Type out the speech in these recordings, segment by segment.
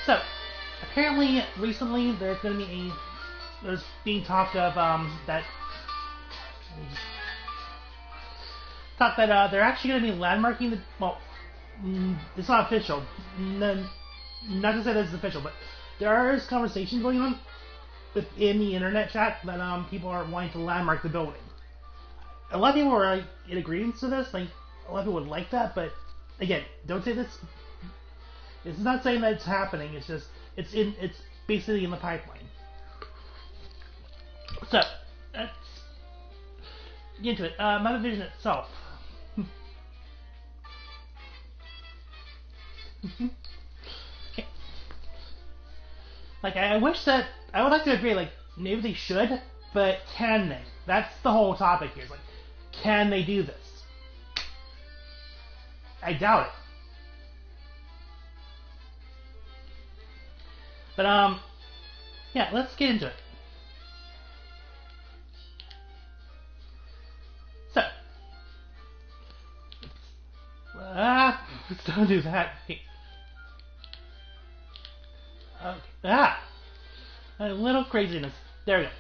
So, apparently, recently there's going to be there's being talked of that they're actually going to be landmarking the it's not official. No, not to say this is official, but there is conversation going on within the internet chat that people are wanting to landmark the building. A lot of people are in agreement to this. Like a lot of people would like that, but again, don't say this. It's not saying that it's happening. It's just it's basically in the pipeline. So let's get into it. Muppet Vision itself. Okay. Like I wish that I would like to agree. Like maybe they should, but can they? That's the whole topic here. It's like, can they do this? I doubt it. But yeah, let's get into it. So, don't do that. Okay. A little craziness. There we go.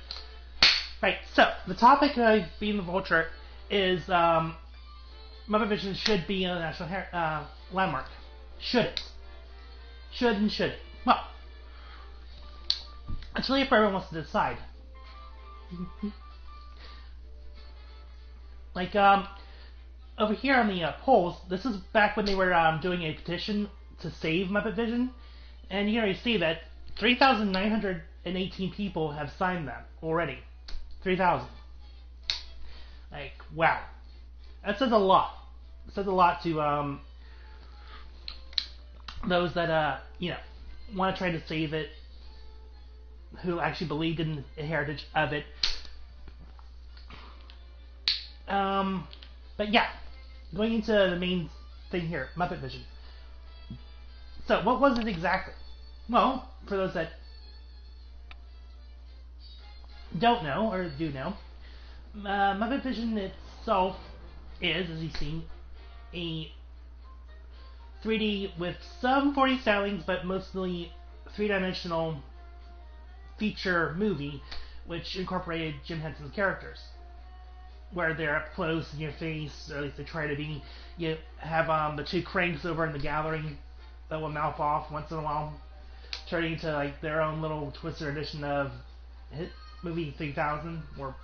Right, so the topic being the vulture is Muppet Vision should be a national landmark. Should it? Should and should it? Well, it's really for everyone wants to decide. Like over here on the polls, this is back when they were doing a petition to save Muppet Vision, and you can already see that 3,918 people have signed that already. 3,000. Like, wow. That says a lot. It says a lot to those that want to try to save it, who actually believed in the heritage of it. But yeah, going into the main thing here, Muppet Vision. So, what was it exactly? Well, for those that don't know or do know, Muppet Vision itself is, as you've seen, a 3D with some 4D stylings, but mostly three-dimensional feature movie, which incorporated Jim Henson's characters, where they're up close in your face, or at least they try to be. You have the two cranks over in the gathering that will mouth off once in a while, turning into like their own little twisted edition of hit movie 3000 or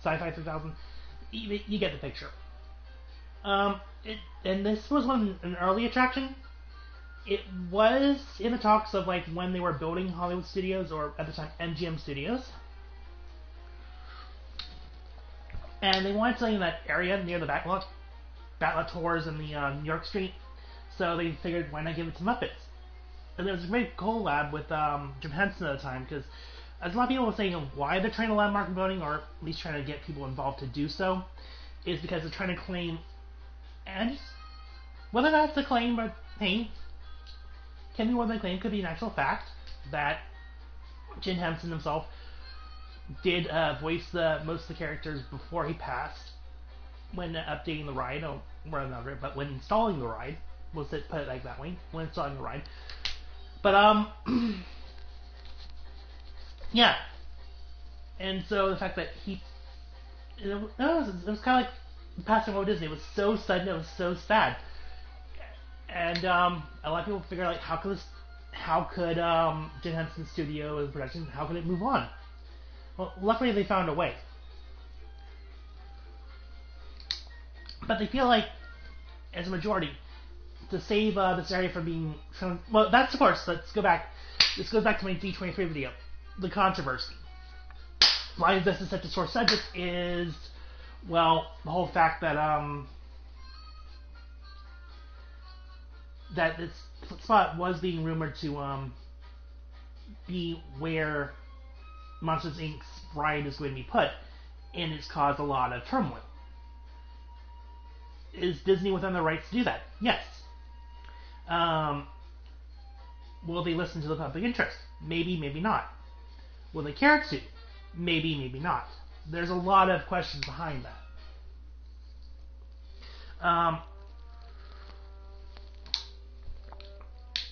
sci-fi 3000. You get the picture. And this was an early attraction. It was in the talks of like when they were building Hollywood Studios, or at the time MGM Studios, and they wanted something in that area near the backlot tours and the New York Street. So they figured, why not give it to Muppets? And there was a great collab with Jim Henson at the time, because as a lot of people were saying why they're trying to landmark voting, or at least trying to get people involved to do so, is because they're trying to claim, and whether that's the claim, but hey, can be more than a claim, could be an actual fact, that Jim Henson himself did voice most of the characters before he passed, when updating the ride, but when installing the ride, put it like that way, when installing the ride. But yeah, and so the fact that it was kind of like passing over Disney. It was so sudden, it was so sad, and a lot of people figure like, how could Jim Henson's studio and production, how could it move on? Well, luckily they found a way. But they feel like, as a majority, to save this area from being... Well, that's of course, let's go back. This goes back to my D23 video. The controversy. Why this is such a sore subject is, well, the whole fact that that this spot was being rumored to be where Monsters Inc.'s ride is going to be put, and it's caused a lot of turmoil. Is Disney within the rights to do that? Yes. Will they listen to the public interest? Maybe, maybe not. Will they care to? Maybe, maybe not. There's a lot of questions behind that.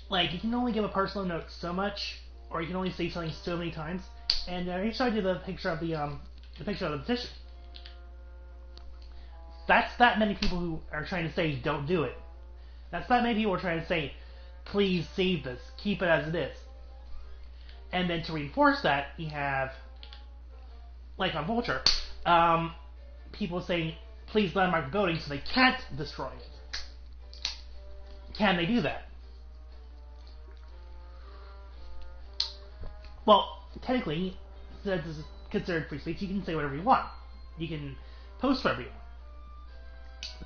Like, you can only give a personal note so much, or you can only say something so many times. And I showed you the picture of the picture of the petition. That's that many people who are trying to say don't do it. That's that many people who are trying to say, please save this, keep it as it is. And then to reinforce that, you have, like on Vulture, people saying, please landmark the building so they can't destroy it. Can they do that? Well, technically, since this is considered free speech, you can say whatever you want. You can post whatever you want.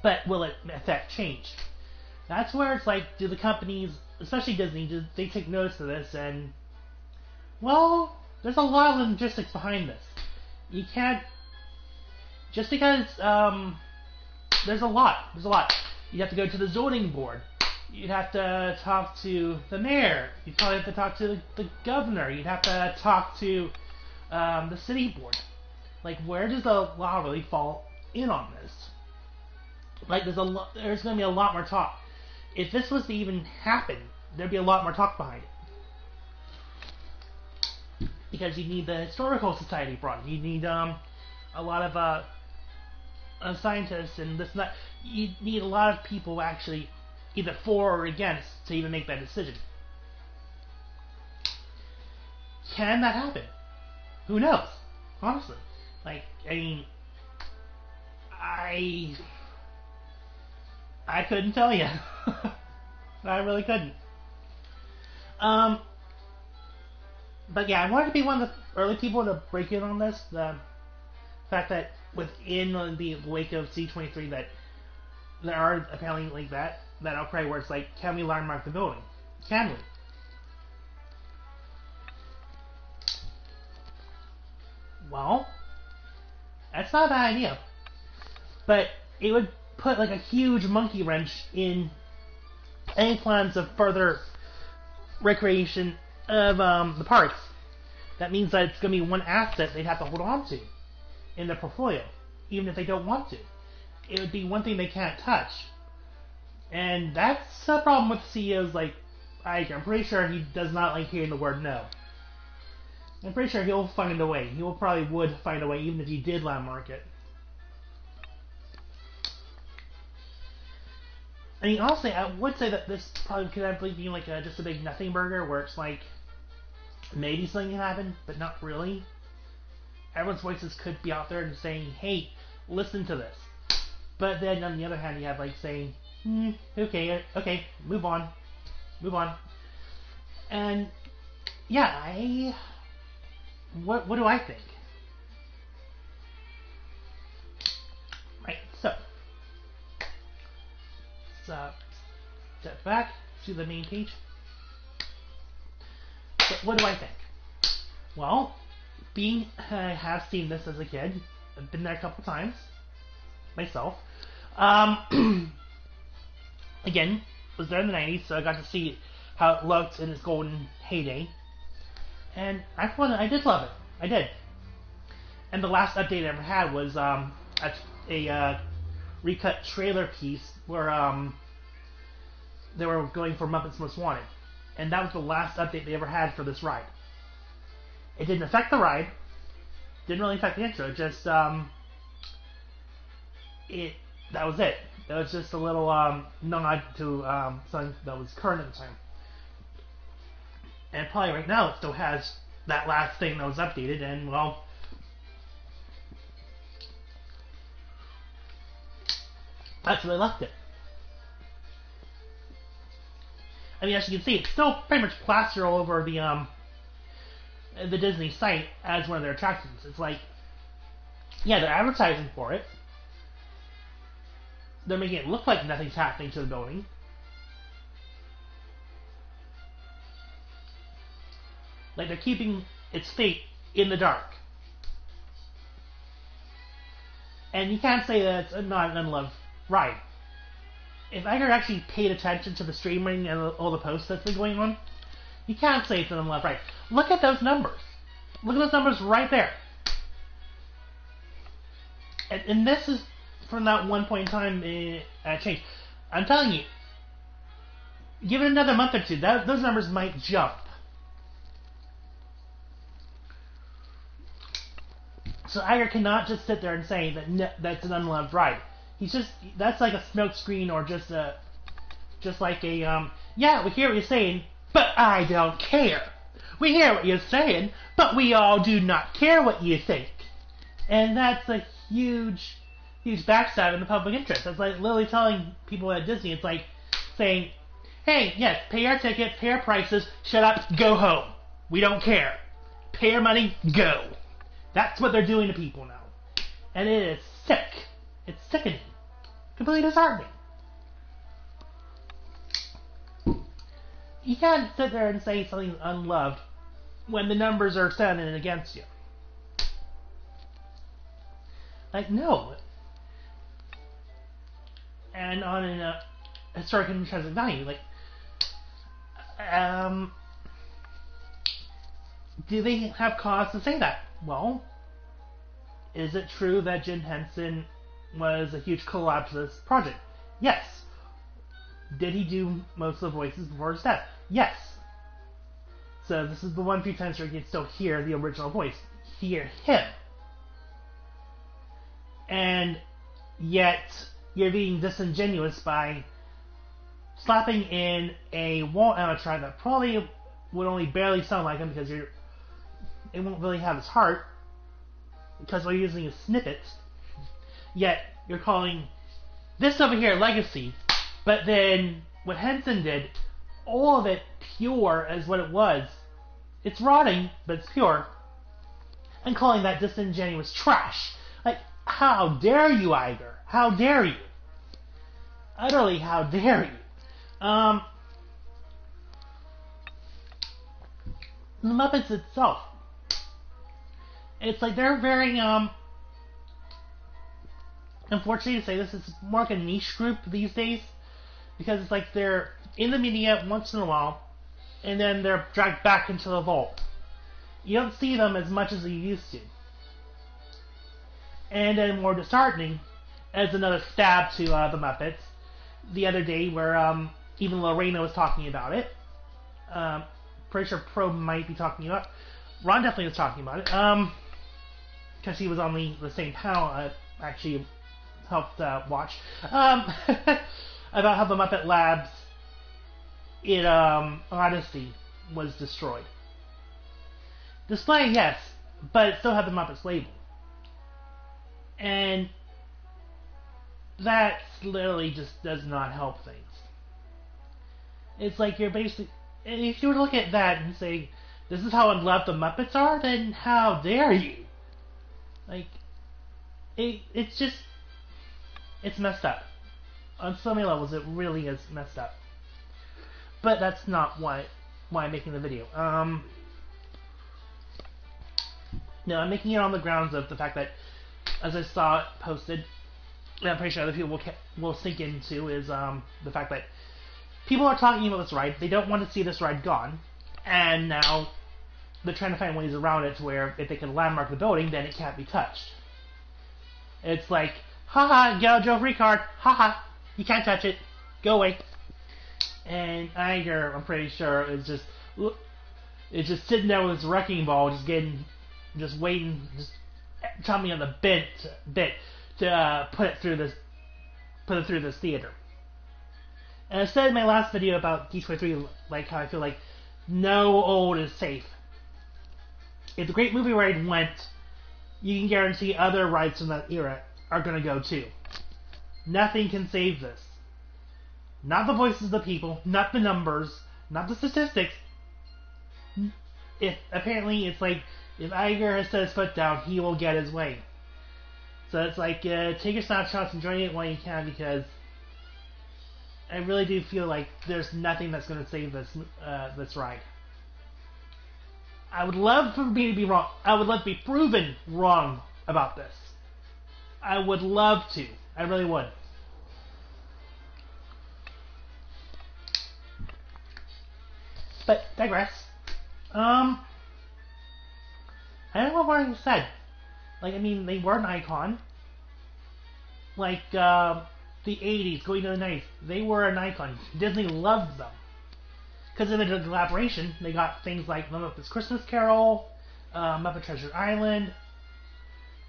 But will it affect change? That's where it's like, do the companies, especially Disney, do they take notice of this? And, well, there's a lot of logistics behind this. You can't, just because, there's a lot. You have to go to the zoning board. You'd have to talk to the mayor. You'd probably have to talk to the governor. You'd have to talk to the city board. Like, where does the law really fall in on this? Like, there's going to be a lot more talk. If this was to even happen, there'd be a lot more talk behind it. Because you need the historical society brought in. You need a lot of scientists and this and that. You need a lot of people actually either for or against to even make that decision. Can that happen? Who knows? Honestly. Like, I mean, I couldn't tell you. I really couldn't. But yeah, I wanted to be one of the early people to break in on this. The fact that within the wake of C23 that there are apparently like that outcry where it's like, can we landmark the building? Can we? Well, that's not a bad idea. But it would put like a huge monkey wrench in any plans of further recreation of the parks. That means that it's going to be one asset they'd have to hold on to in their portfolio, even if they don't want to. It would be one thing they can't touch. And that's a problem with CEOs like Iger. I'm pretty sure he does not like hearing the word no. I'm pretty sure he'll find a way. He probably would find a way even if he did landmark it. I mean, honestly, I would say that this probably could end up being like just a big nothing burger where it's like, maybe something can happen, but not really. Everyone's voices could be out there and saying, hey, listen to this. But then on the other hand, you have like saying, okay, move on. And yeah, what do I think? Right, so step back to the main page. So what do I think? Well, I have seen this as a kid. I've been there a couple times myself. Again, was there in the 90s, so I got to see how it looked in its golden heyday. And I did love it. I did. And the last update I ever had was a recut trailer piece where they were going for Muppets Most Wanted. And that was the last update they ever had for this ride. It didn't affect the ride. Didn't really affect the intro. Just that was it. That was just a little nod to something that was current at the time. And probably right now it still has that last thing that was updated, and well, that's where they left it. I mean, as you can see, it's still pretty much plastered all over the Disney site as one of their attractions. It's like, yeah, they're advertising for it. They're making it look like nothing's happening to the building. Like they're keeping its fate in the dark. And you can't say that it's not an unloved ride. If Iger actually paid attention to the streaming and all the posts that's been going on, you can't say it's an unloved ride. Look at those numbers. Look at those numbers right there. And this is from that one point in time change. I'm telling you, Give it another month or two. Those numbers might jump. So Iger cannot just sit there and say that that's an unloved ride. That's like a smokescreen or just like a yeah, we hear what you're saying, but I don't care. We hear what you're saying, but we all do not care what you think. And that's a huge backstab in the public interest. It's like literally telling people at Disney, it's like saying, hey, yes, pay our tickets, pay our prices, shut up, go home. We don't care. Pay our money, go. That's what they're doing to people now. And it is sick. It's sickening. Completely disheartening. You can't sit there and say something's unloved when the numbers are standing against you. Like, no. And on an historic and intrinsic value, like, do they have cause to say that? Well, is it true that Jim Henson was a huge collab to this project? Yes. Did he do most of the voices before his death? Yes. So this is the one few times where you can still hear the original voice. Hear him. And yet, you're being disingenuous by slapping in a wall animatronic that probably would only barely sound like him because it won't really have his heart because we're using his snippets. Yet, you're calling this over here Legacy, but then what Henson did, all of it pure as what it was. It's rotting, but it's pure. And calling that disingenuous trash. Like, how dare you, Iger? How dare you? Utterly, how dare you? The Muppets itself. It's like they're very, unfortunately to say this, is more like a niche group these days. Because it's like they're in the media once in a while, and then they're dragged back into the vault. You don't see them as much as you used to. And then more disheartening, as another stab to the Muppets, the other day where even Lorena was talking about it. Pretty sure Pro might be talking about it. Ron definitely was talking about it. Because he was on the same panel I actually helped watch. About how the Muppet Labs in Odyssey was destroyed. Display, yes, but it still had the Muppets label. And that literally just does not help things. It's like you're basically, if you were to look at that and say, this is how unloved the Muppets are, then how dare you? Like, it's just, it's messed up. On so many levels, it really is messed up. But that's not why I'm making the video. No, I'm making it on the grounds of the fact that, as I saw it posted, and I'm pretty sure other people will sink into, is the fact that people are talking about this ride. They don't want to see this ride gone, and now they're trying to find ways around it to where if they can landmark the building, then it can't be touched. It's like, haha, get out Joe free card, haha, you can't touch it, go away. And Iger, I'm pretty sure, is just sitting there with his wrecking ball, just waiting, just chomping on the bit to put it through this theater. And I said in my last video about D23, like how I feel like no old is safe. If the Great Movie Ride went, you can guarantee other rides from that era are going to go too. Nothing can save this. Not the voices of the people, not the numbers, not the statistics. Apparently it's like, if Iger has set his foot down, he will get his way. So it's like, take your snapshots, enjoy it while you can, because I really do feel like there's nothing that's going to save this ride. I would love for me to be wrong. I would love to be proven wrong about this. I would love to. I really would. But digress. I don't know what I said. Like, I mean, they were an icon. Like, the 80s, going to the 90s, they were an icon. Disney loved them. Because in the collaboration, they got things like The Muppets Christmas Carol, Muppet Treasure Island,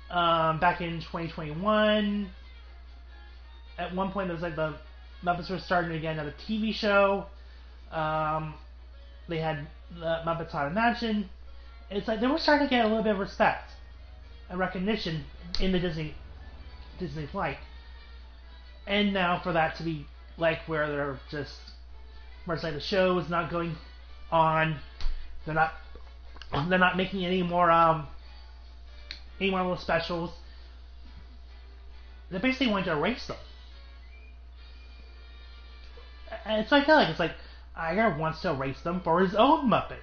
back in 2021. At one point, there was like the Muppets were starting again at a TV show. They had the Muppets Haunted Mansion. It's like they were starting to get a little bit of respect and recognition in the Disney flight. And now for that to be like where they're just, where it's like the show is not going on, they're not making any more little specials. They basically want to erase them. And it's like Iger wants to erase them for his own Muppets.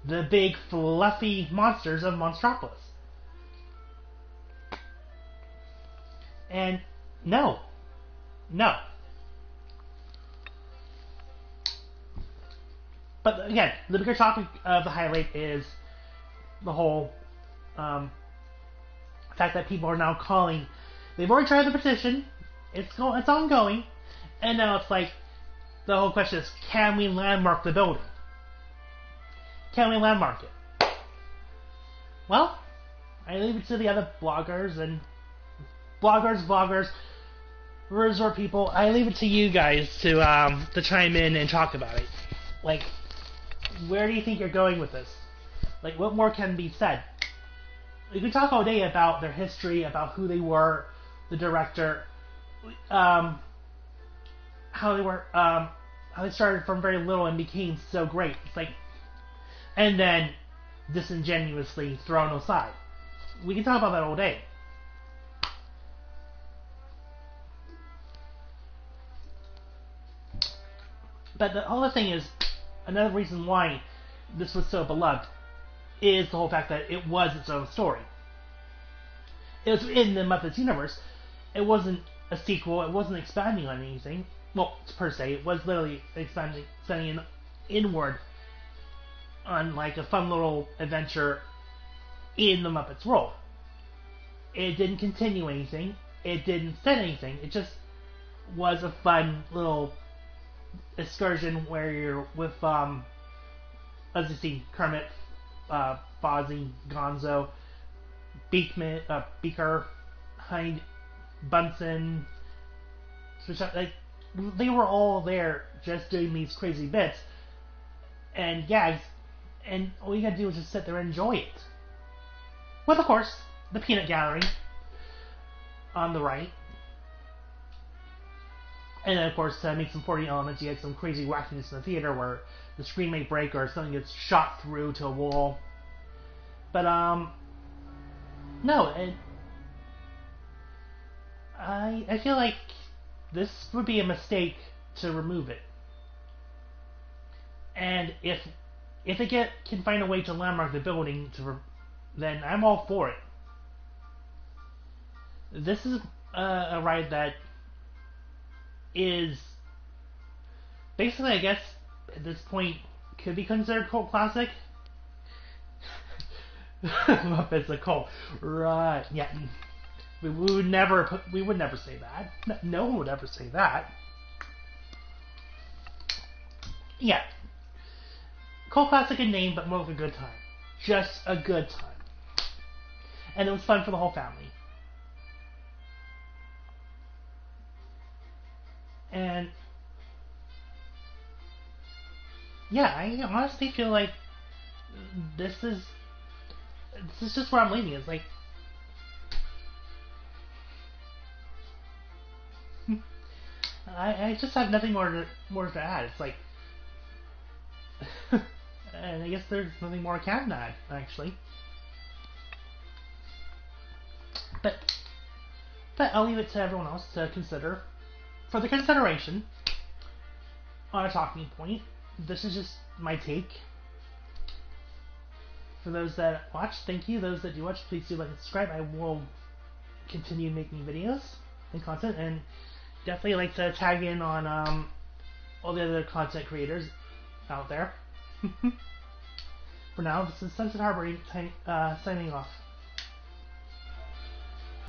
The big fluffy monsters of Monstropolis. And no. But again, the bigger topic of the highlight is the whole fact that people are now calling. They've already tried the petition. It's ongoing, and now it's like the whole question is: can we landmark the building? Can we landmark it? Well, I leave it to the other bloggers, resort people. I leave it to you guys to chime in and talk about it. Like, where do you think you're going with this? Like, what more can be said? We can talk all day about their history, about who they were, the director, how they started from very little and became so great. It's like, and then disingenuously thrown aside. We can talk about that all day. But the whole thing is, another reason why this was so beloved is the whole fact that it was its own story. It was in the Muppets universe. It wasn't a sequel. It wasn't expanding on anything. Well, per se, it was literally expanding inward on like a fun little adventure in the Muppets world. It didn't continue anything. It didn't set anything. It just was a fun little excursion where you're with, as you see, Kermit, Fozzie, Gonzo, Beaker, Hind, Bunsen, like, they were all there just doing these crazy bits and gags, and all you gotta do is just sit there and enjoy it. With, of course, the peanut gallery on the right. And then, of course, to make some 40 elements, you had some crazy wackiness in the theater where the screen may break or something gets shot through to a wall. But, no, I feel like this would be a mistake to remove it. And if they can find a way to landmark the building, then I'm all for it. This is a ride that is basically, I guess, at this point, could be considered cult classic. Muppets a cult, right? Yeah, we would never say that. No one would ever say that. Yeah, cult classic in name, but more like a good time. Just a good time, and it was fun for the whole family. And yeah, I honestly feel like this is just where I'm leaving. It's like I just have nothing more to add. It's like, and I guess there's nothing more I can add, actually. But I'll leave it to everyone else to consider. For the consideration on a talking point, this is just my take. For those that watch, thank you. Those that do watch, please do like and subscribe. I will continue making videos and content, and definitely like to tag in on all the other content creators out there. For now, this is Sunset Harbor signing off.